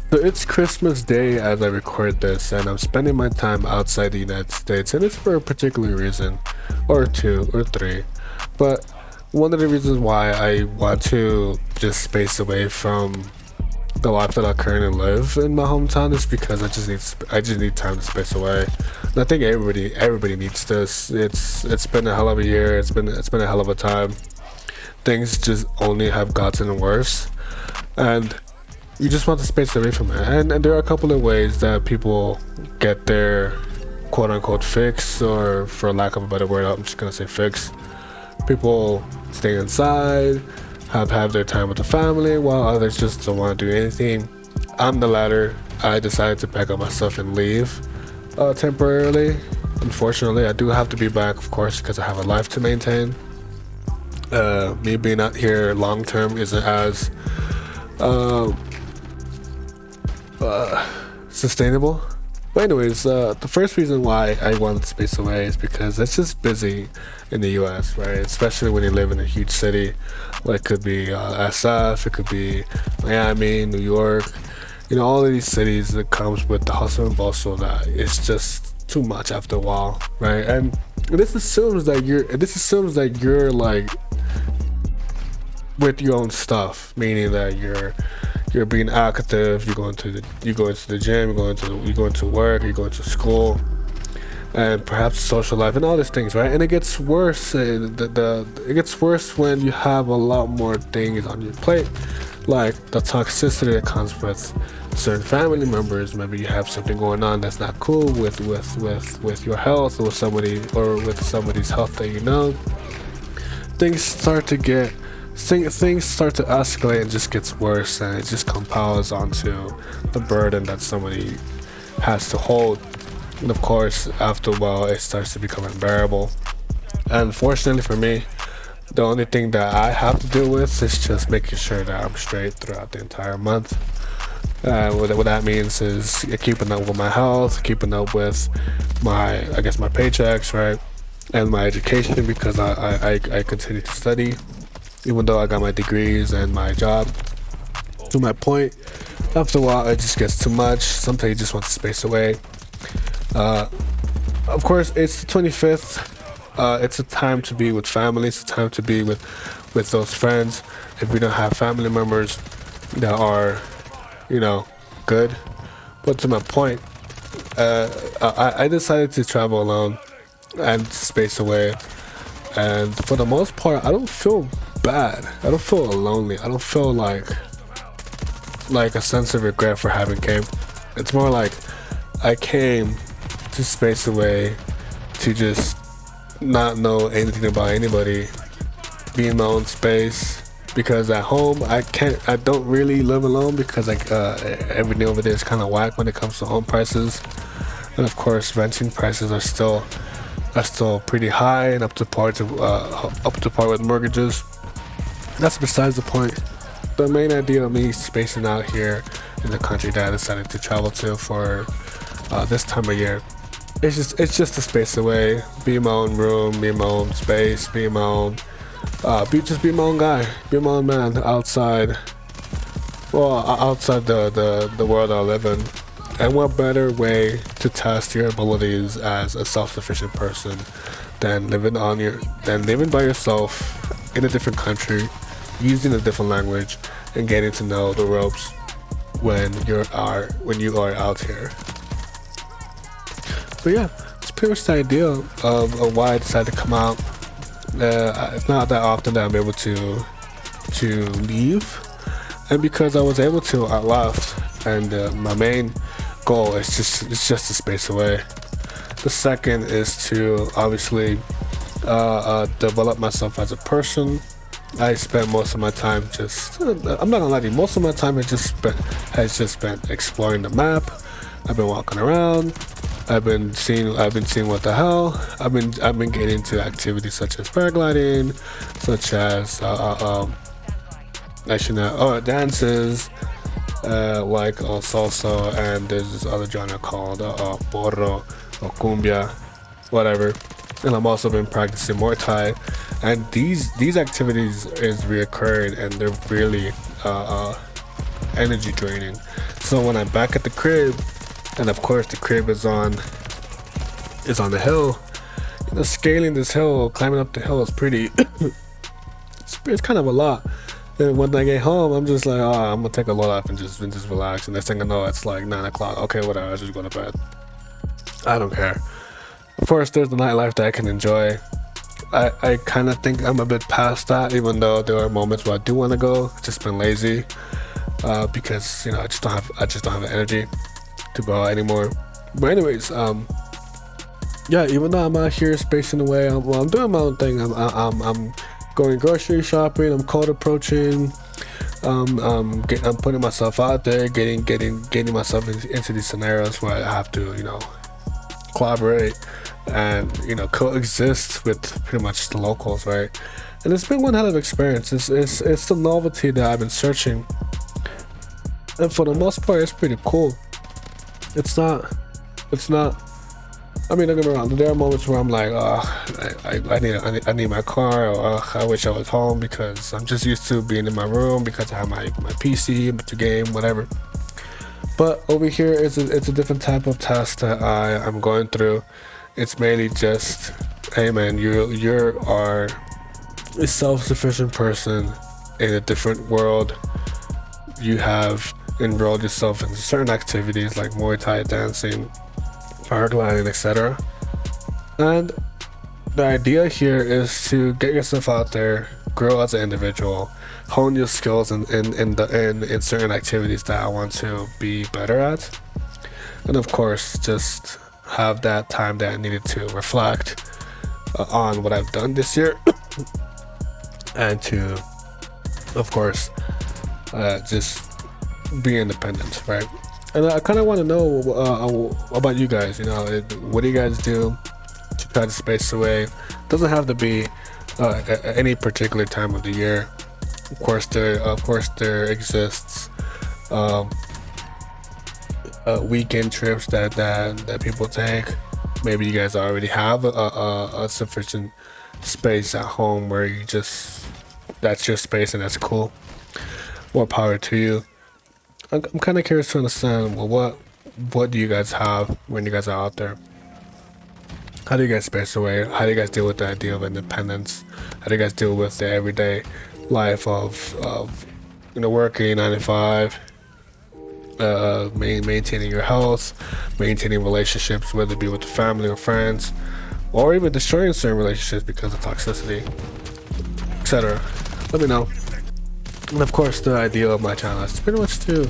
So it's Christmas Day as I record this, and I'm spending my time outside the United States, and it's for a particular reason, or two, or three. But one of the reasons why I want to just space away from the life that I currently live in my hometown is because I just need time to space away. And I think everybody needs this. It's been a hell of a year. It's been a hell of a time. Things just only have gotten worse, and you just want to space away from it. And there are a couple of ways that people get their quote unquote fix, or for lack of a better word, I'm just gonna say fix. People stay inside, have their time with the family, while others just don't want to do anything. I'm the latter. I decided to pack up my stuff and leave temporarily. Unfortunately, I do have to be back, of course, because I have a life to maintain. Me being out here long term isn't as uh, sustainable. But anyways, the first reason why I wanted to space away is because it's just busy in the U.S., right? Especially when you live in a huge city, like it could be SF, it could be Miami, New York. You know, all of these cities that comes with the hustle and bustle that it's just too much after a while, right? And this assumes that you're like with your own stuff, meaning that you're being active, you go into the gym, you go into work, you go into school, and perhaps social life and all these things, right? And it gets worse. It gets worse when you have a lot more things on your plate, like the toxicity that comes with certain family members. Maybe you have something going on that's not cool with your health, or with somebody, or with somebody's health that you know. Things start to get things start to escalate and just gets worse, and it just compiles onto the burden that somebody has to hold. And of course, after a while, it starts to become unbearable. And fortunately for me, the only thing that I have to deal with is just making sure that I'm straight throughout the entire month. What that means is keeping up with my health, keeping up with my paychecks, right, and my education, because I continue to study even though I got my degrees and my job. To my point, after a while, it just gets too much. Sometimes you just want to space away. Uh, of course, it's the 25th. It's a time to be with family. It's a time to be with those friends. If we don't have family members that are, you know, good. But to my point, I decided to travel alone and space away. And for the most part, I don't feel bad. I don't feel lonely. I don't feel like a sense of regret for having came. It's more like I came to space away, to just not know anything about anybody, be in my own space. Because at home, I don't really live alone, because like everything over there is kind of whack when it comes to home prices, and of course renting prices are still pretty high and up to par with mortgages. That's besides the point. The main idea of me spacing out here in the country that I decided to travel to for this time of year, it's just to space away, be in my own room, be in my own space, be in my own, be my own guy, be my own man outside. Well, outside the world I live in. And what better way to test your abilities as a self-sufficient person than living by yourself in a different country, using a different language, and getting to know the ropes when you are out here. But yeah, it's pretty much the idea of why I decided to come out. It's not that often that I'm able to leave, and because I was able to, I left. And my main goal is just to space away. The second is to obviously develop myself as a person. I spent most of my time I'm not gonna lie to you, most of my time has just been exploring the map. I've been walking around. I've been seeing what the hell. I've been getting into activities such as paragliding, such as actually not, dances, like salsa, and there's this other genre called porro or cumbia, whatever. And I'm also been practicing Muay Thai, and these activities is reoccurring, and they're really energy draining. So when I'm back at the crib, and of course the crib is on the hill, you know, scaling this hill, climbing up the hill is pretty. it's kind of a lot. And when I get home, I'm just like, oh, I'm gonna take a load off and just relax. And next thing I know, it's like 9 o'clock. Okay, whatever. I just go to bed. I don't care. Of course, there's the nightlife that I can enjoy. I kind of think I'm a bit past that, even though there are moments where I do want to go. I've just been lazy because, you know, I just don't have the energy to go out anymore. But anyways, yeah, even though I'm out here spacing away, I'm doing my own thing. I'm going grocery shopping. I'm cold approaching. I'm putting myself out there, getting myself into these scenarios where I have to, you know, collaborate and, you know, coexist with pretty much the locals, right? And it's been one hell of an experience. It's the novelty that I've been searching, and for the most part, it's pretty cool. It's not. I mean, don't get me wrong. There are moments where I'm like, I need my car, or I wish I was home because I'm just used to being in my room because I have my PC, the game, whatever. But over here, it's a different type of task that I'm going through. It's mainly just, hey man, you are a self-sufficient person in a different world. You have enrolled yourself in certain activities like Muay Thai, dancing, paragliding, etc. And the idea here is to get yourself out there, grow as an individual, hone your skills in certain activities that I want to be better at, and of course just have that time that I needed to reflect on what I've done this year and to, of course, just be independent, right? And I kind of want to know about you guys. You know, what do you guys do to try to space away? Doesn't have to be any particular time of the year. Of course, there exists weekend trips that people take. Maybe you guys already have a sufficient space at home where that's your space and that's cool. More power to you. I'm kind of curious to understand, well, what do you guys have when you guys are out there? How do you guys space away? How do you guys deal with the idea of independence? How do you guys deal with the everyday life of you know, working 9 to 5, maintaining your health, maintaining relationships, whether it be with the family or friends, or even destroying certain relationships because of toxicity, etc. Let me know. And of course, the idea of my channel is pretty much to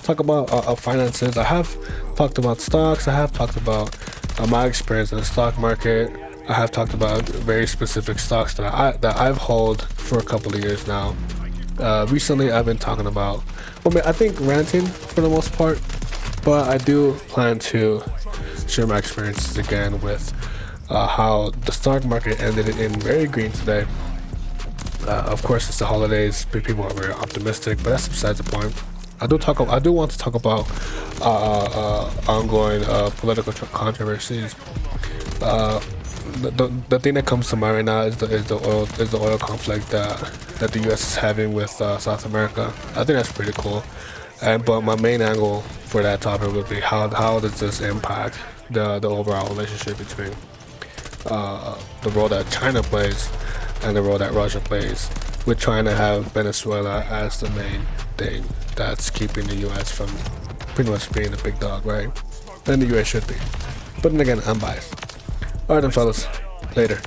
talk about finances. I have talked about stocks. I have talked about my experience in the stock market. I have talked about very specific stocks that I've held for a couple of years now. Recently, I've been talking about, I think ranting for the most part, but I do plan to share my experiences again with how the stock market ended in very green today. Of course, it's the holidays. People are very optimistic, but that's besides the point. I do want to talk about ongoing political controversies. The thing that comes to mind right now is the oil conflict that the U.S. is having with South America. I think that's pretty cool. But my main angle for that topic would be how does this impact the overall relationship between the role that China plays and the role that Russia plays, with trying to have Venezuela as the main thing that's keeping the U.S. from pretty much being the big dog, right? And the U.S. should be. But then again, I'm biased. Alright then, fellas. Later.